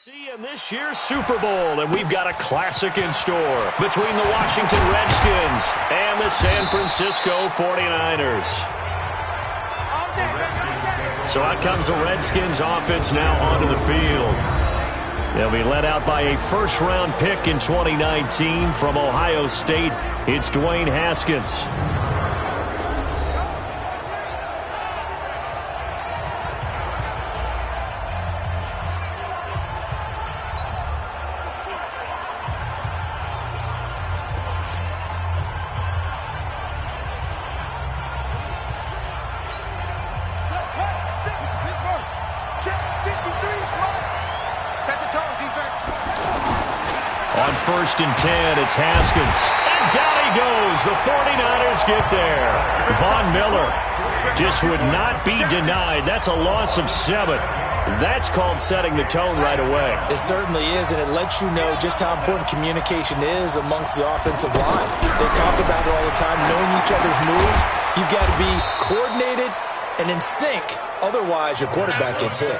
See in this year's Super Bowl, and we've got a classic in store between the Washington Redskins and the San Francisco 49ers. So out comes the Redskins offense now onto the field. They'll be led out by a first-round pick in 2019 from Ohio State. It's Dwayne Haskins. On 1st and 10, it's Haskins. And down he goes. The 49ers get there. Von Miller just would not be denied. That's a loss of 7. That's called setting the tone right away. It certainly is, and it lets you know just how important communication is amongst the offensive line. They talk about it all the time, knowing each other's moves. You've got to be coordinated and in sync. Otherwise, your quarterback gets hit.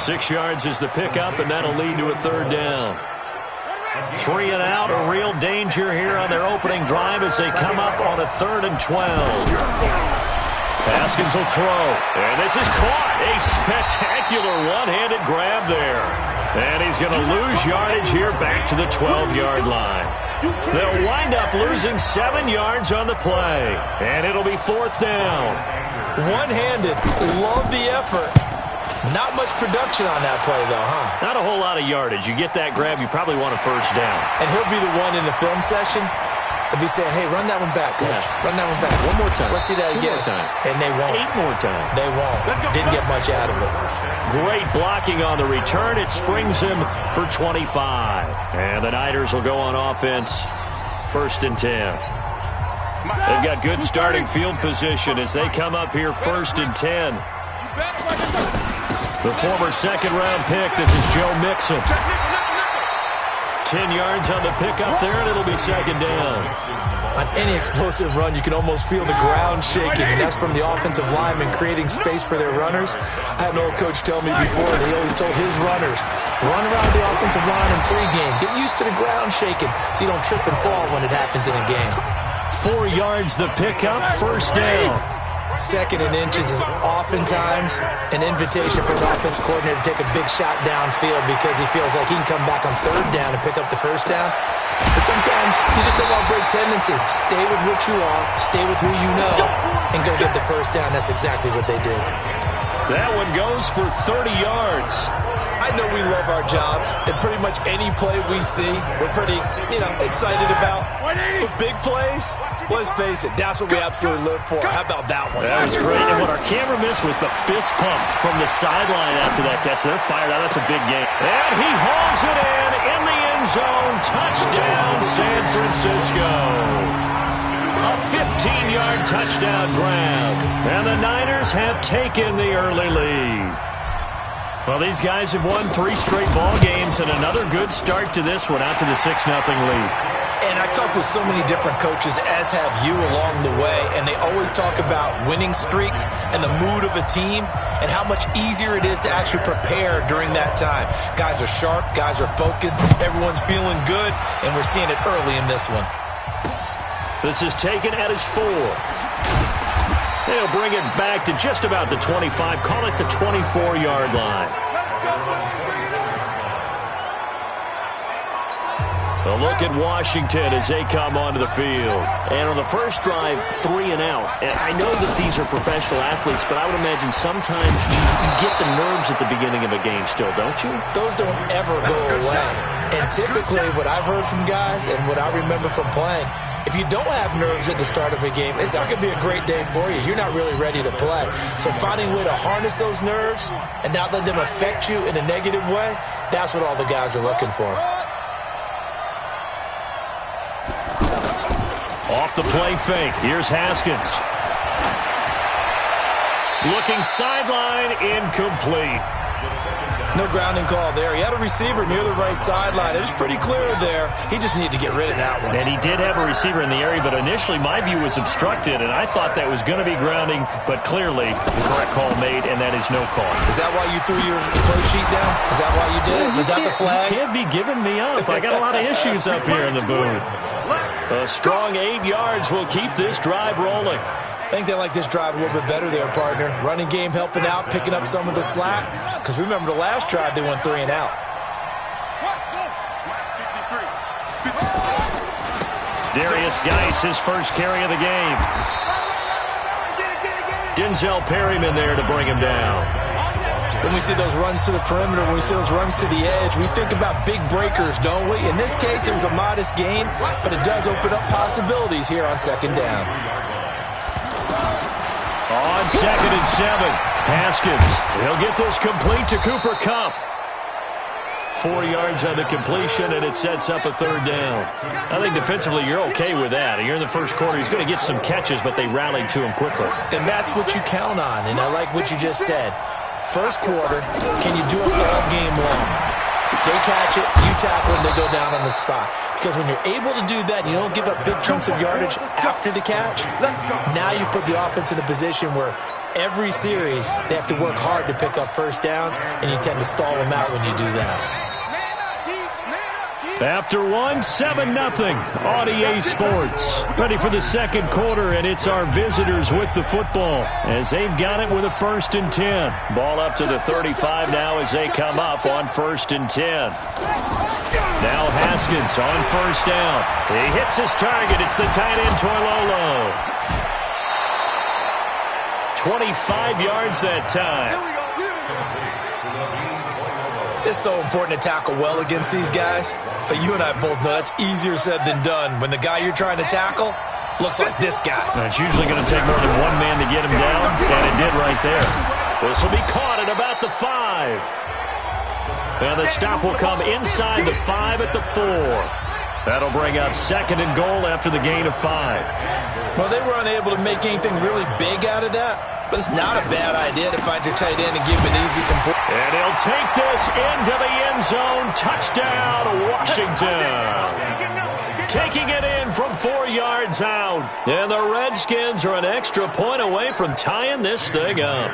6 yards is the pickup, and that'll lead to a 3rd down. 3 and out, a real danger here on their opening drive as they come up on a 3rd and 12. Haskins will throw, and this is caught. A spectacular one-handed grab there. And he's going to lose yardage here back to the 12-yard line. They'll wind up losing 7 yards on the play, and it'll be 4th down. One-handed, love the effort. Not much production on that play, though, huh? Not a whole lot of yardage. You get that grab, you probably want a 1st down. And he'll be the one in the film session. He'll be saying, hey, run that one back, coach. Yeah. Run that one back. One more time. Let's see that 2 again. more time. And they won't. 8 more times. They won't. Didn't get much out of it. Great blocking on the return. It springs him for 25. And the Niners will go on offense. 1st and 10. They've got good starting field position as they come up here 1st and 10. The former 2nd-round pick, this is Joe Mixon. 10 yards on the pickup there, and it'll be 2nd down. On any explosive run, you can almost feel the ground shaking, and that's from the offensive linemen creating space for their runners. I had an old coach tell me before, and he always told his runners, run around the offensive line in pregame. Get used to the ground shaking so you don't trip and fall when it happens in a game. 4 yards the pickup, 1st down. 2nd and inches is oftentimes an invitation for an offense coordinator to take a big shot downfield because he feels like he can come back on 3rd down and pick up the 1st down. But sometimes you just don't want break tendency. Stay with what you are, stay with who you know, and go get the 1st down. That's exactly what they did. That one goes for 30 yards. I know we love our jobs, and pretty much any play we see, we're pretty, excited about. The big plays, let's face it, that's what we absolutely live for. How about that one? That was great. And what our camera missed was the fist pump from the sideline after that catch. They're fired out. That's a big game. And he hauls it in the end zone. Touchdown, San Francisco. A 15-yard touchdown grab. And the Niners have taken the early lead. Well, these guys have won 3 straight ball games and another good start to this one out to the 6-0 lead. And I've talked with so many different coaches, as have you along the way, and they always talk about winning streaks and the mood of a team and how much easier it is to actually prepare during that time. Guys are sharp, guys are focused, everyone's feeling good, and we're seeing it early in this one. This is taken at his 4. They'll bring it back to just about the 25, call it the 24-yard line. A look at Washington as they come onto the field. And on the first drive, 3 and out. And I know that these are professional athletes, but I would imagine sometimes you get the nerves at the beginning of a game still, don't you? Those don't ever go away. And typically what I've heard from guys and what I remember from playing, if you don't have nerves at the start of a game, it's not going to be a great day for you. You're not really ready to play. So finding a way to harness those nerves and not let them affect you in a negative way, that's what all the guys are looking for. Off the play fake. Here's Haskins. Looking sideline, incomplete. No grounding call there. He had a receiver near the right sideline. It was pretty clear there. He just needed to get rid of that one. And he did have a receiver in the area, but initially my view was obstructed, and I thought that was going to be grounding, but clearly the correct call made, and that is no call. Is that why you threw your play sheet down? Is that why you did it? Was that the flag? You can't be giving me up. I got a lot of issues up here in the booth. A strong 8 yards will keep this drive rolling. I think they like this drive a little bit better there, partner. Running game helping out, picking up some of the slack. Because remember the last drive, they went 3 and out. Darius Geis, his first carry of the game. Denzel Perryman there to bring him down. When we see those runs to the perimeter, when we see those runs to the edge, we think about big breakers, don't we? In this case, it was a modest gain, but it does open up possibilities here on second down. On 2nd and 7, Haskins. He'll get this complete to Cooper Kupp. 4 yards on the completion, and it sets up a 3rd down. I think defensively you're okay with that. You're in the first quarter. He's going to get some catches, but they rallied to him quickly. And that's what you count on, and I like what you just said. First quarter, can you do it all game long? They catch it, you tackle it, and they go down on the spot. Because when you're able to do that, you don't give up big chunks of yardage after the catch. Now you put the offense in a position where every series they have to work hard to pick up first downs, and you tend to stall them out when you do that. After 1, 7-0 on EA Sports. Ready for the second quarter, and it's our visitors with the football as they've got it with a 1st and 10. Ball up to the 35 now as they come up on 1st and 10. Now Haskins on 1st down. He hits his target. It's the tight end, Toilolo. 25 yards that time. It's so important to tackle well against these guys, but you and I both know that's easier said than done when the guy you're trying to tackle looks like this guy. It's usually going to take more than one man to get him down, and it did right there. This will be caught at about the 5. And the stop will come inside the 5 at the 4. That'll bring up 2nd and goal after the gain of 5. Well, they were unable to make anything really big out of that. But it's not a bad idea to find your tight end and give him an easy complete. And he'll take this into the end zone. Touchdown, Washington. Taking it in from 4 yards out. And the Redskins are an extra point away from tying this thing up.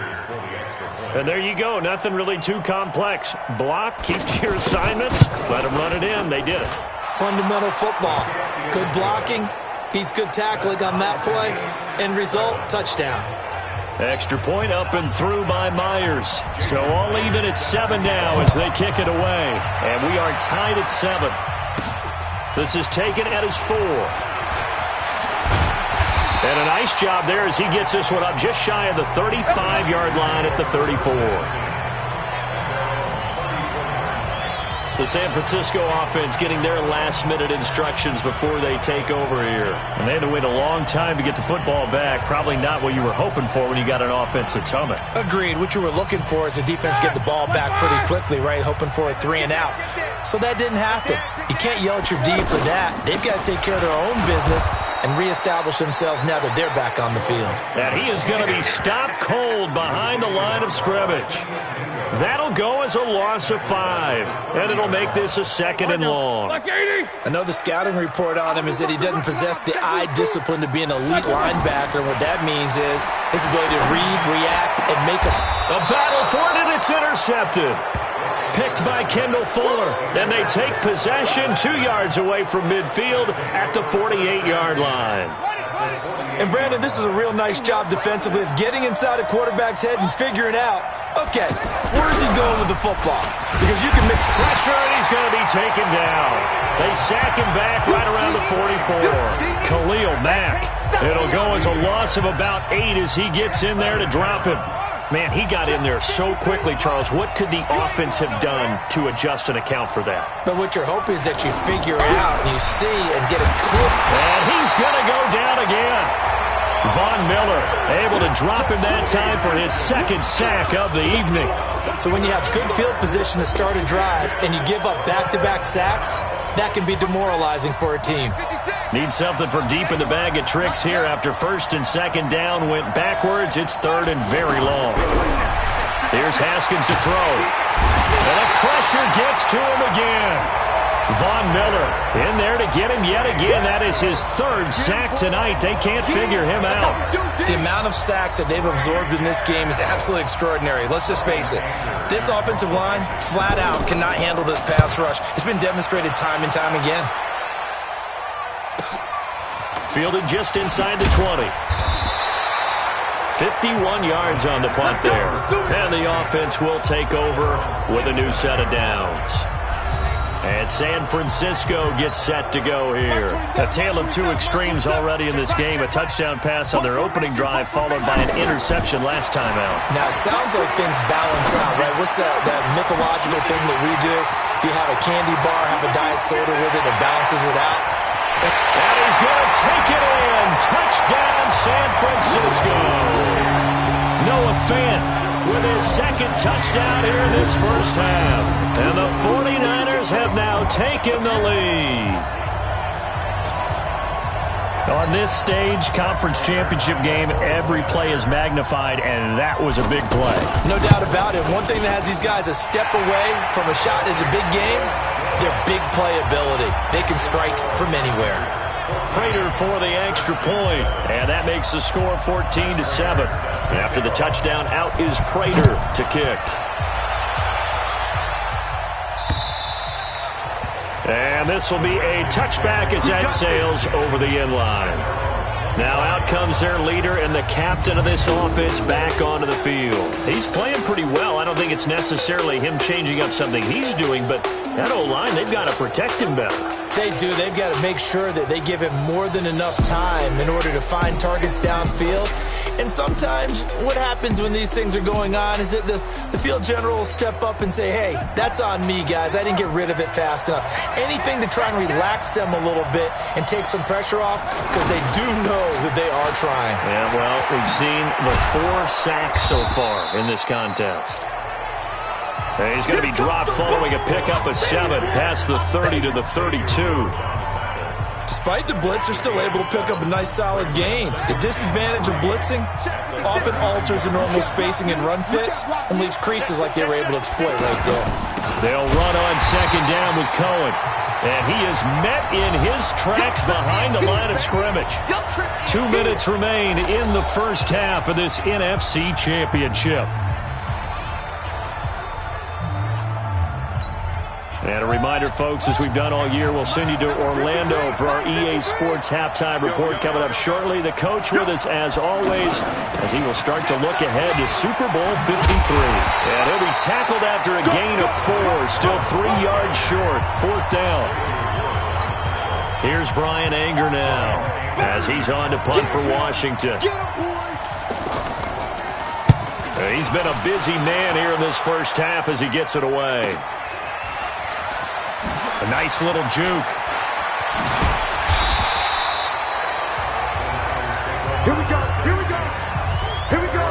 And there you go. Nothing really too complex. Block, keep to your assignments. Let them run it in. They did it. Fundamental football. Good blocking beats good tackling on that play. End result, touchdown. Extra point up and through by Myers. So all even at 7 now as they kick it away. And we are tied at 7. This is taken at his 4. And a nice job there as he gets this one up just shy of the 35-yard line at the 34. The San Francisco offense getting their last-minute instructions before they take over here. And they had to wait a long time to get the football back. Probably not what you were hoping for when you got an offense that's humming. Agreed. What you were looking for is the defense get the ball back pretty quickly, right? Hoping for a 3 and out. So that didn't happen. You can't yell at your D for that. They've got to take care of their own business and reestablish themselves now that they're back on the field. And he is going to be stopped cold behind the line of scrimmage. That'll go as a loss of 5. And it'll make this a 2nd and long. I know the scouting report on him is that he doesn't possess the eye discipline to be an elite linebacker. And what that means is his ability to read, react, and make a battle for it, and it's intercepted. Picked by Kendall Fuller. And they take possession 2 yards away from midfield at the 48-yard line. And, Brandon, this is a real nice job defensively of getting inside a quarterback's head and figuring out, okay, where's he going with the football? Because you can make pressure, and he's going to be taken down. They sack him back right around the 44. Khalil Mack. It'll go as a loss of about 8 as he gets in there to drop him. Man, he got in there so quickly, Charles. What could the offense have done to adjust and account for that? But what you're hoping is that you figure it out and you see and get a clip. And he's going to go down again. Von Miller able to drop him that time for his 2nd sack of the evening. So when you have good field position to start a drive and you give up back-to-back sacks, that can be demoralizing for a team. Need something for deep in the bag of tricks here after 1st and 2nd down went backwards. It's 3rd and very long. Here's Haskins to throw. And the pressure gets to him again. Von Miller in there to get him yet again. That is his third sack tonight. They can't figure him out. The amount of sacks that they've absorbed in this game is absolutely extraordinary. Let's just face it. This offensive line, flat out, cannot handle this pass rush. It's been demonstrated time and time again. Fielded just inside the 20. 51 yards on the punt there. And the offense will take over with a new set of downs. And San Francisco gets set to go here. A tale of two extremes already in this game. A touchdown pass on their opening drive followed by an interception last time out. Now, it sounds like things balance out, right? What's that mythological thing that we do? If you have a candy bar, have a diet soda with it, it balances it out. And he's going to take it in. Touchdown, San Francisco. Noah Fant with his second touchdown here in this first half. And the 49ers have now taken the lead. On this stage, conference championship game, every play is magnified, and that was a big play. No doubt about it. One thing that has these guys a step away from a shot at a big game, their big play ability. They can strike from anywhere. Prater for the extra point, and that makes the score 14-7. After the touchdown, out is Prater to kick. And this will be a touchback as that sails over the end line. Now out comes their leader and the captain of this offense back onto the field. He's playing pretty well. I don't think it's necessarily him changing up something he's doing, but that O-line, they've got to protect him better. They do. They've got to make sure that they give him more than enough time in order to find targets downfield. And sometimes what happens when these things are going on is that the field general will step up and say, hey, that's on me, guys. I didn't get rid of it fast enough. Anything to try and relax them a little bit and take some pressure off because they do know that they are trying. Yeah, well, we've seen the 4 sacks so far in this contest. And he's going to be dropped following a pickup of 7 past the 30 to the 32. Despite the blitz, they're still able to pick up a nice solid gain. The disadvantage of blitzing often alters the normal spacing and run fits and leaves creases like they were able to exploit right there. They'll run on second down with Cohen. And he is met in his tracks behind the line of scrimmage. 2 minutes remain in the first half of this NFC Championship. And a reminder, folks, as we've done all year, we'll send you to Orlando for our EA Sports halftime report coming up shortly. The coach with us, as always, and he will start to look ahead to Super Bowl 53. And he'll be tackled after a gain of 4, still 3 yards short, 4th down. Here's Brian Anger now, as he's on to punt for Washington. He's been a busy man here in this first half as he gets it away. A nice little juke. Here we go, here we go, here we go.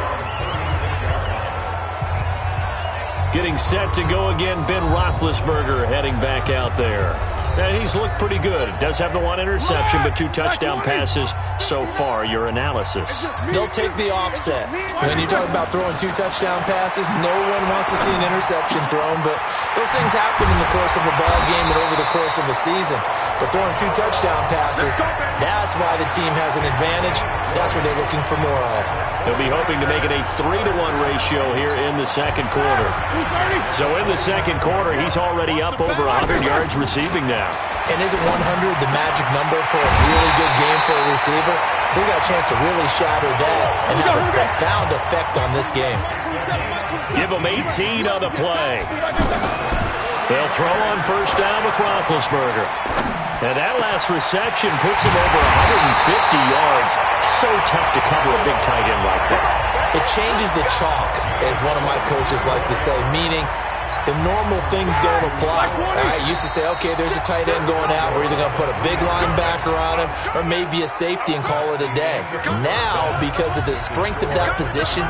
Getting set to go again, Ben Roethlisberger heading back out there. And he's looked pretty good. Does have the 1 interception, but 2 touchdown passes so far. Your analysis. They'll take the offset. When you talk about throwing 2 touchdown passes, no one wants to see an interception thrown, but those things happen in the course of a ball game and over the course of a season. But throwing 2 touchdown passes, that's why the team has an advantage. That's what they're looking for more of. He'll be hoping to make it a 3-to-1 ratio here in the second quarter. So in the second quarter, he's already up over 100 yards receiving now. And isn't 100 the magic number for a really good game for a receiver? So he got a chance to really shatter that and have a profound effect on this game. Give him 18 on the play. They'll throw on first down with Roethlisberger. And that last reception puts him over 150 yards. So tough to cover a big tight end like that. It changes the chalk, as one of my coaches like to say, meaning the normal things don't apply. I used to say, okay, there's a tight end going out. We're either going to put a big linebacker on him or maybe a safety and call it a day. Now, because of the strength of that position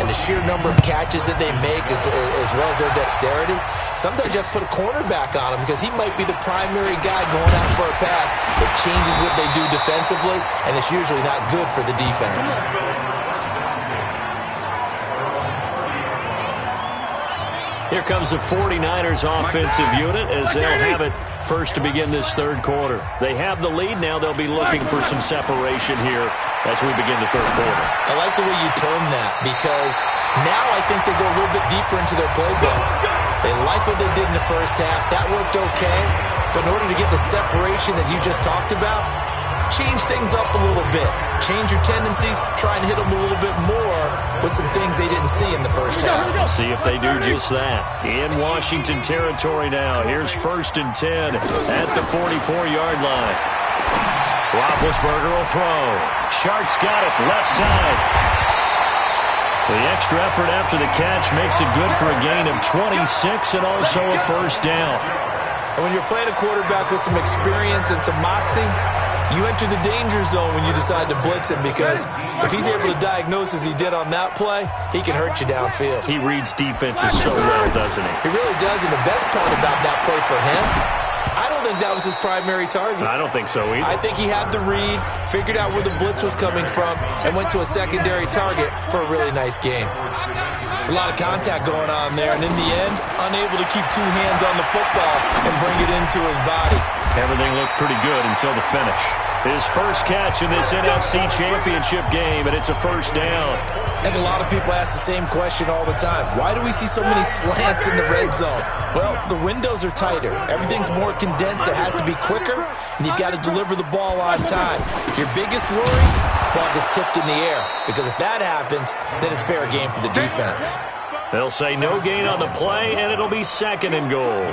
and the sheer number of catches that they make as well as their dexterity, sometimes you have to put a cornerback on him because he might be the primary guy going out for a pass. It changes what they do defensively, and it's usually not good for the defense. Here comes the 49ers offensive unit as they'll have it first to begin this third quarter. They have the lead now. They'll be looking for some separation here as we begin the third quarter. I like the way you term that because now I think they go a little bit deeper into their playbook. They like what they did in the first half. That worked okay. But in order to get the separation that you just talked about, change things up a little bit. Change your tendencies. Try and hit them a little bit more with some things they didn't see in the first half. See if they do just that. In Washington territory now. Here's 1st and 10 at the 44-yard line. Roethlisberger will throw. Shark's got it left side. The extra effort after the catch makes it good for a gain of 26 and also a first down. And when you're playing a quarterback with some experience and some moxie, you enter the danger zone when you decide to blitz him because if he's able to diagnose as he did on that play, he can hurt you downfield. He reads defenses so well, doesn't he? He really does, and the best part about that play for him, I don't think that was his primary target. I don't think so either. I think he had the read, figured out where the blitz was coming from, and went to a secondary target for a really nice gain. It's a lot of contact going on there, and in the end, unable to keep two hands on the football and bring it into his body. Everything looked pretty good until the finish. His first catch in this NFC Championship game, and it's a first down. I think a lot of people ask the same question all the time. Why do we see so many slants in the red zone? Well, the windows are tighter. Everything's more condensed. It has to be quicker, and you've got to deliver the ball on time. Your biggest worry? Ball gets tipped in the air, because if that happens, then it's fair game for the defense. They'll say no gain on the play, and it'll be 2nd and goal.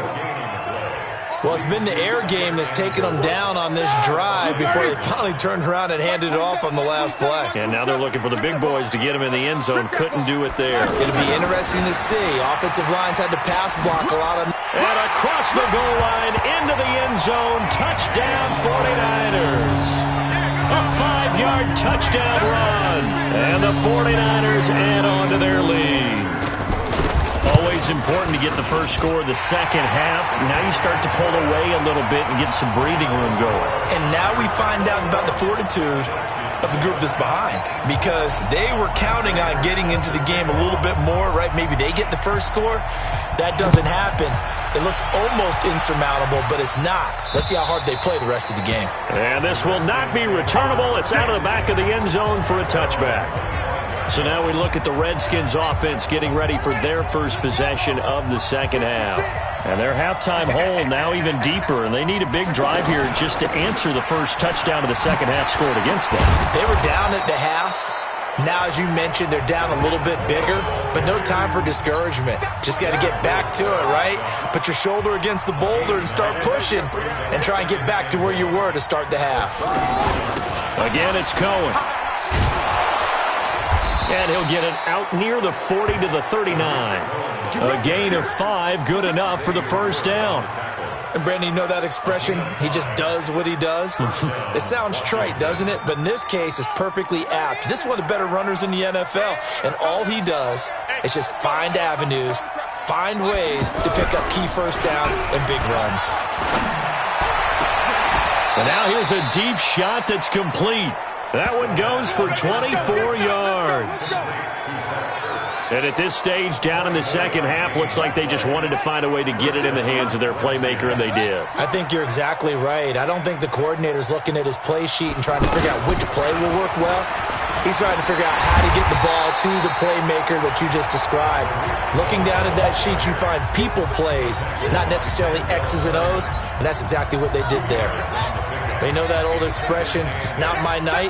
Well, it's been the air game that's taken them down on this drive before they finally turned around and handed it off on the last play. And now they're looking for the big boys to get him in the end zone. Couldn't do it there. It'll be interesting to see. Offensive lines had to pass block a lot of... And across the goal line, into the end zone. Touchdown, 49ers. A 5-yard touchdown run. And the 49ers add on to their lead. Always important to get the first score of the second half. Now you start to pull away a little bit and get some breathing room going. And now we find out about the fortitude of the group that's behind because they were counting on getting into the game a little bit more, right? Maybe they get the first score. That doesn't happen. It looks almost insurmountable, but it's not. Let's see how hard they play the rest of the game. And this will not be returnable. It's out of the back of the end zone for a touchback. So now we look at the Redskins offense getting ready for their first possession of the second half. And their halftime hole now even deeper, and they need a big drive here just to answer the first touchdown of the second half scored against them. They were down at the half. Now, as you mentioned, they're down a little bit bigger, but no time for discouragement. Just got to get back to it, right? Put your shoulder against the boulder and start pushing and try and get back to where you were to start the half. Again, it's Cohen. And he'll get it out near the 40 to the 39. A gain of 5, good enough for the first down. And Brandon, you know that expression? He just does what he does? It sounds trite, doesn't it? But in this case, it's perfectly apt. This is one of the better runners in the NFL. And all he does is just find avenues, find ways to pick up key first downs and big runs. And now here's a deep shot that's complete. That one goes for 24 yards. And at this stage, down in the second half, looks like they just wanted to find a way to get it in the hands of their playmaker, and they did. I think you're exactly right. I don't think the coordinator's looking at his play sheet and trying to figure out which play will work well. He's trying to figure out how to get the ball to the playmaker that you just described. Looking down at that sheet, you find people plays, not necessarily X's and O's, and that's exactly what they did there. They know that old expression, it's not my night.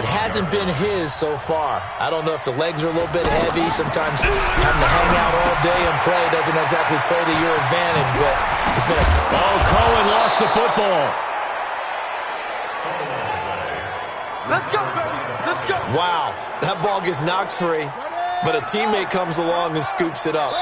It hasn't been his so far. I don't know if the legs are a little bit heavy. Sometimes having to hang out all day and play doesn't exactly play to your advantage, but it's been a... Oh, Cohen lost the football. Let's go, baby. Let's go. Wow, that ball gets knocked free, but a teammate comes along and scoops it up.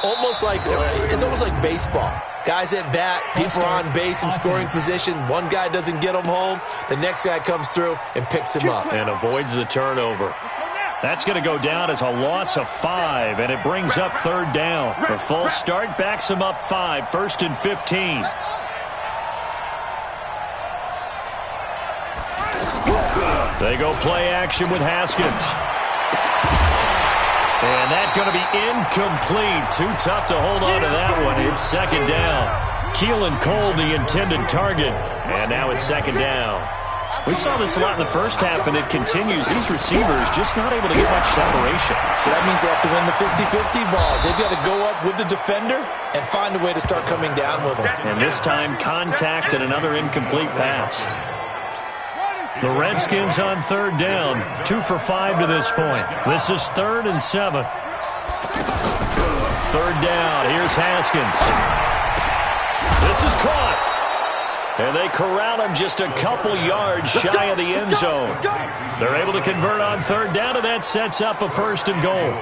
It's almost like baseball. Guys at bat, people are on base in scoring position. One guy doesn't get him home. The next guy comes through and picks him up. And avoids the turnover. That's going to go down as a loss of 5, and it brings up third down. The false start backs him up 5, 1st and 15. They go play action with Haskins. And that's going to be incomplete. Too tough to hold on to that one. It's second down. Keelan Cole, the intended target. And now it's second down. We saw this a lot in the first half, and it continues. These receivers just not able to get much separation. So that means they have to win the 50-50 balls. They've got to go up with the defender and find a way to start coming down with them. And this time, contact and another incomplete pass. The Redskins on third down, 2 for 5 to this point. This is 3rd and 7. Third down, here's Haskins. This is caught. And they corral him just a couple yards shy of the end zone. They're able to convert on third down, and that sets up a 1st and goal.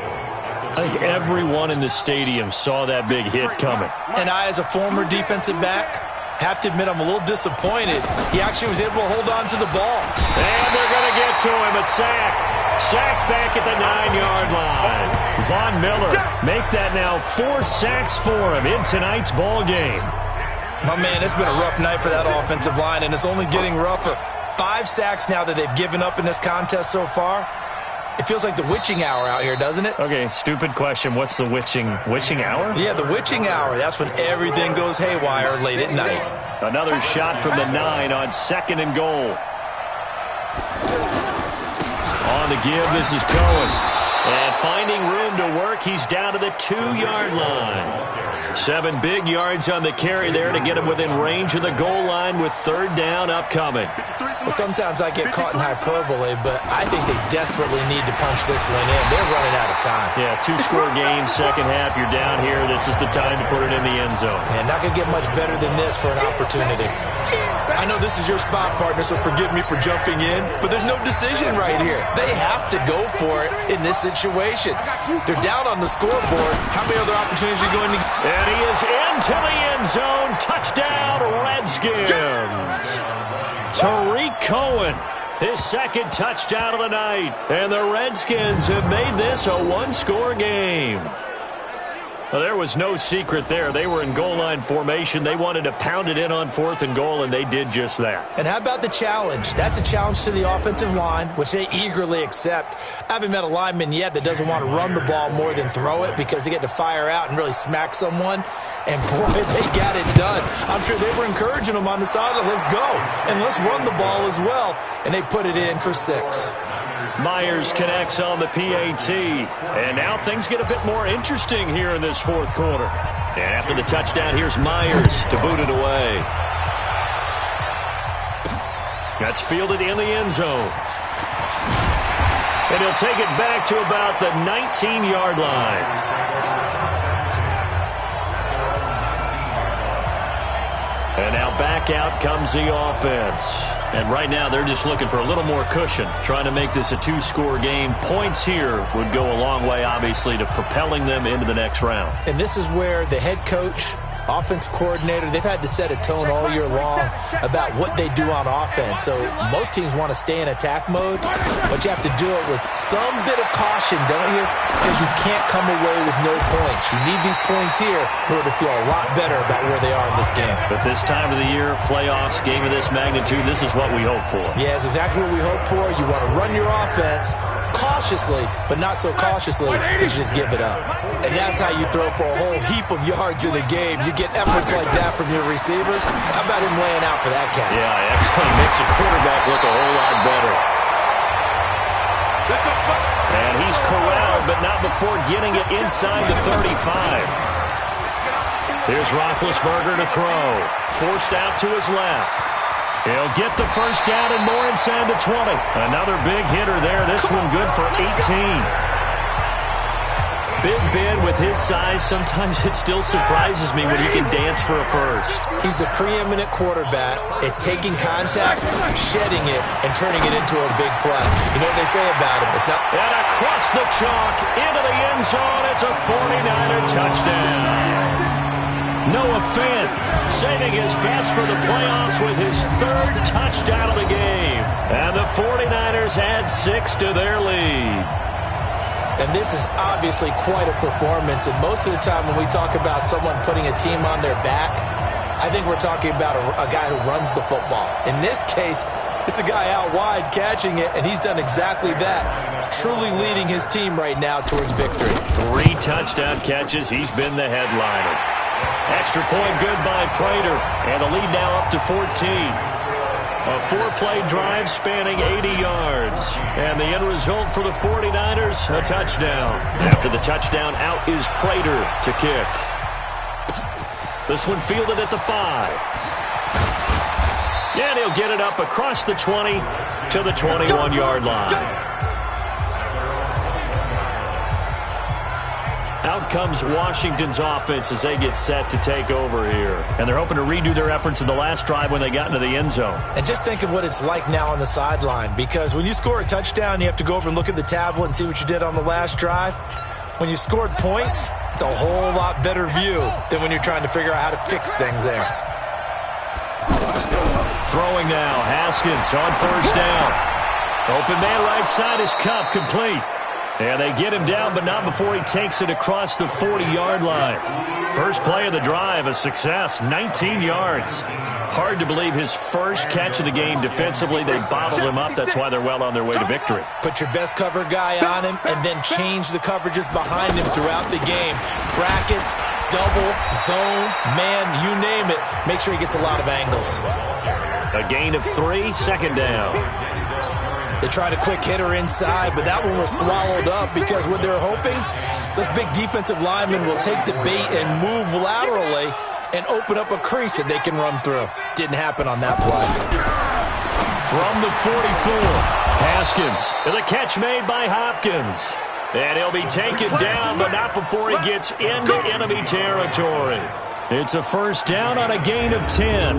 I think everyone in the stadium saw that big hit coming. And I, as a former defensive back, have to admit I'm a little disappointed. He actually was able to hold on to the ball. And they're going to get to him, a sack. Sack back at the 9-yard line. Von Miller make that now 4 sacks for him in tonight's ball game. My man, it's been a rough night for that offensive line, and it's only getting rougher. 5 sacks now that they've given up in this contest so far. It feels like the witching hour out here, doesn't it? Okay, stupid question. What's the witching hour? Yeah, the witching hour. That's when everything goes haywire late at night. Another shot from the 9 on 2nd and goal. On the give, this is Cohen. And finding room to work, he's down to the 2-yard line. 7 big yards on the carry there to get him within range of the goal line with third down upcoming. Well, sometimes I get caught in hyperbole, but I think they desperately need to punch this one in. They're running out of time. Yeah, 2-score game, second half. You're down here. This is the time to put it in the end zone. And not going to get much better than this for an opportunity. I know this is your spot, partner, so forgive me for jumping in, but there's no decision right here. They have to go for it in this situation. They're down on the scoreboard. How many other opportunities are you going to get? And he is into the end zone. Touchdown, Redskins. Tariq Cohen, his 2nd touchdown of the night. And the Redskins have made this a 1-score game. Well, there was no secret there. They were in goal line formation. They wanted to pound it in on 4th and goal, and they did just that. And how about the challenge? That's a challenge to the offensive line, which they eagerly accept. I haven't met a lineman yet that doesn't want to run the ball more than throw it because they get to fire out and really smack someone. And, boy, they got it done. I'm sure they were encouraging them on the sideline. Let's go, and let's run the ball as well. And they put it in for 6. Myers connects on the PAT. And now things get a bit more interesting here in this 4th quarter. And after the touchdown, here's Myers to boot it away. That's fielded in the end zone. And he'll take it back to about the 19-yard line. And now back out comes the offense. And right now they're just looking for a little more cushion, trying to make this a 2-score game. Points here would go a long way, obviously, to propelling them into the next round. And this is where the head coach, offensive coordinator, they've had to set a tone all year long about what they do on offense. So most teams want to stay in attack mode, but you have to do it with some bit of caution, don't you? Because you can't come away with no points. You need these points here in order to feel a lot better about where they are in this game. But this time of the year, playoffs, game of this magnitude, this is what we hope for. Yeah, it's exactly what we hope for. You want to run your offense cautiously, but not so cautiously that you just give it up. And that's how you throw for a whole heap of yards in a game. You get efforts like that from your receivers. How about him laying out for that cat? Yeah, excellent. Makes the quarterback look a whole lot better. And he's corralled, but not before getting it inside the 35. Here's Roethlisberger to throw. Forced out to his left. He'll get the first down and more inside the 20. Another big hitter there. This one good for 18. Big Ben with his size. Sometimes it still surprises me when he can dance for a first. He's the preeminent quarterback at taking contact, shedding it, and turning it into a big play. You know what they say about him? It's not. And across the chalk, into the end zone. It's a 49er touchdown. Noah Fant saving his best for the playoffs with his 3rd touchdown of the game. And the 49ers add 6 to their lead. And this is obviously quite a performance. And most of the time when we talk about someone putting a team on their back, I think we're talking about a guy who runs the football. In this case, It's a guy out wide catching it, and he's done exactly that, truly leading his team right now towards victory. 3 touchdown catches. He's been the headliner. Extra point good by Prater, and the lead now up to 14. A 4-play drive spanning 80 yards. And the end result for the 49ers, a touchdown. After the touchdown, out is Prater to kick. This one fielded at the 5. And he'll get it up across the 20 to the 21-yard line. Out comes Washington's offense as they get set to take over here. And they're hoping to redo their efforts in the last drive when they got into the end zone. And just think of what it's like now on the sideline, because when you score a touchdown, you have to go over and look at the tablet and see what you did on the last drive. When you scored points, it's a whole lot better view than when you're trying to figure out how to fix things there. Throwing now, Haskins on first down. Open man right side is Cup, complete. And they get him down, but not before he takes it across the 40-yard line. First play of the drive, a success, 19 yards. Hard to believe his first catch of the game defensively. They bottled him up. That's why they're well on their way to victory. Put your best cover guy on him and then change the coverages behind him throughout the game. Brackets, double, zone, man, you name it. Make sure he gets a lot of angles. A gain of 3, second down. They tried a quick hitter inside, but that one was swallowed up because what they're hoping, those big defensive linemen will take the bait and move laterally and open up a crease that they can run through. Didn't happen on that play. From the 44, Haskins. The catch made by Hopkins. And he'll be taken down, but not before he gets into enemy territory. It's a first down on a gain of 10.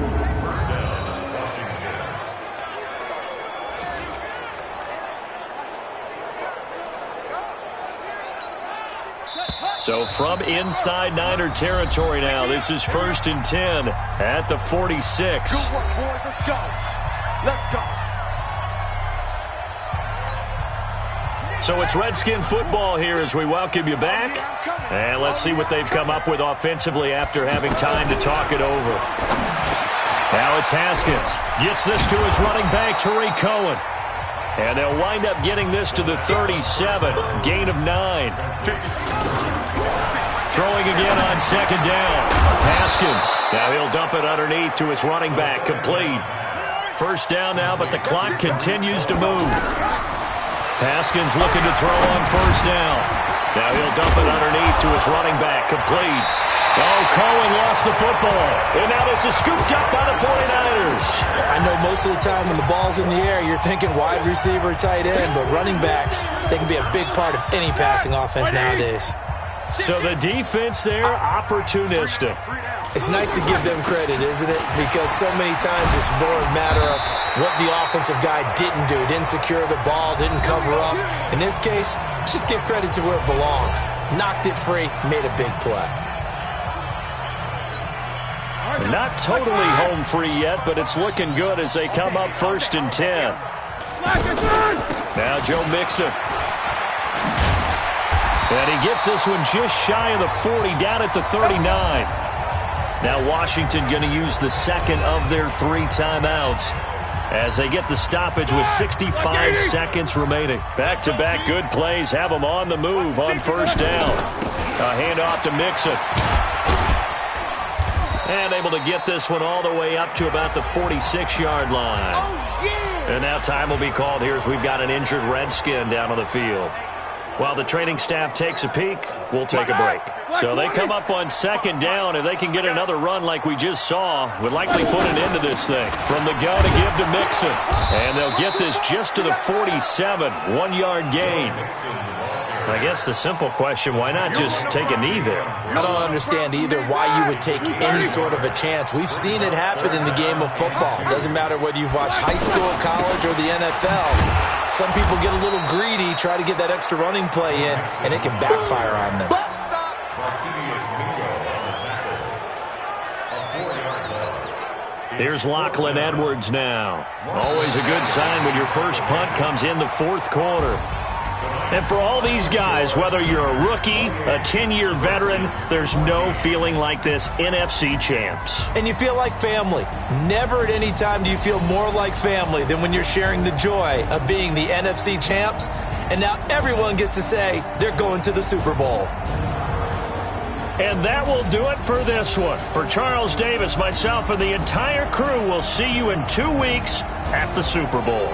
So from inside Niner territory now, this is 1st and 10 at the 46. Good work, boys. Let's go. Let's go. So it's Redskin football here as we welcome you back. And let's see what they've come up with offensively after having time to talk it over. Now it's Haskins. Gets this to his running back, Tariq Cohen. And they'll wind up getting this to the 37. Gain of 9. Throwing again on second down. Haskins. Now he'll dump it underneath to his running back. Complete. First down now, but the clock continues to move. Haskins looking to throw on first down. Now he'll dump it underneath to his running back. Complete. Oh, Cohen lost the football. And now this is scooped up by the 49ers. I know most of the time when the ball's in the air, you're thinking wide receiver, tight end, but running backs, they can be a big part of any passing offense nowadays. So the defense there, opportunistic. It's nice to give them credit, isn't it? Because so many times it's more a matter of what the offensive guy didn't do. Didn't secure the ball, didn't cover up. In this case, let's just give credit to where it belongs. Knocked it free, made a big play. Not totally home free yet, but it's looking good as they come up 1st and 10. Now Joe Mixon. And he gets this one just shy of the 40, down at the 39. Now Washington going to use the second of their 3 timeouts as they get the stoppage with 65 seconds remaining. Back-to-back good plays have them on the move on first down. A handoff to Mixon. And able to get this one all the way up to about the 46-yard line. And now time will be called here as we've got an injured Redskin down on the field. While the training staff takes a peek, we'll take a break. So they come up on second down. If they can get another run like we just saw, would likely put an end to this thing. From the gun to give to Mixon. And they'll get this just to the 47, 1-yard gain. I guess the simple question, why not just take a knee there? I don't understand either why you would take any sort of a chance. We've seen it happen in the game of football. Doesn't matter whether you've watched high school, college, or the NFL. Some people get a little greedy, try to get that extra running play in, and it can backfire on them. Here's Lachlan Edwards now. Always a good sign when your first punt comes in the 4th quarter. And for all these guys, whether you're a rookie, a 10-year veteran, there's no feeling like this NFC champs. And you feel like family. Never at any time do you feel more like family than when you're sharing the joy of being the NFC champs. And now everyone gets to say they're going to the Super Bowl. And that will do it for this one. For Charles Davis, myself, and the entire crew, we'll see you in 2 weeks at the Super Bowl.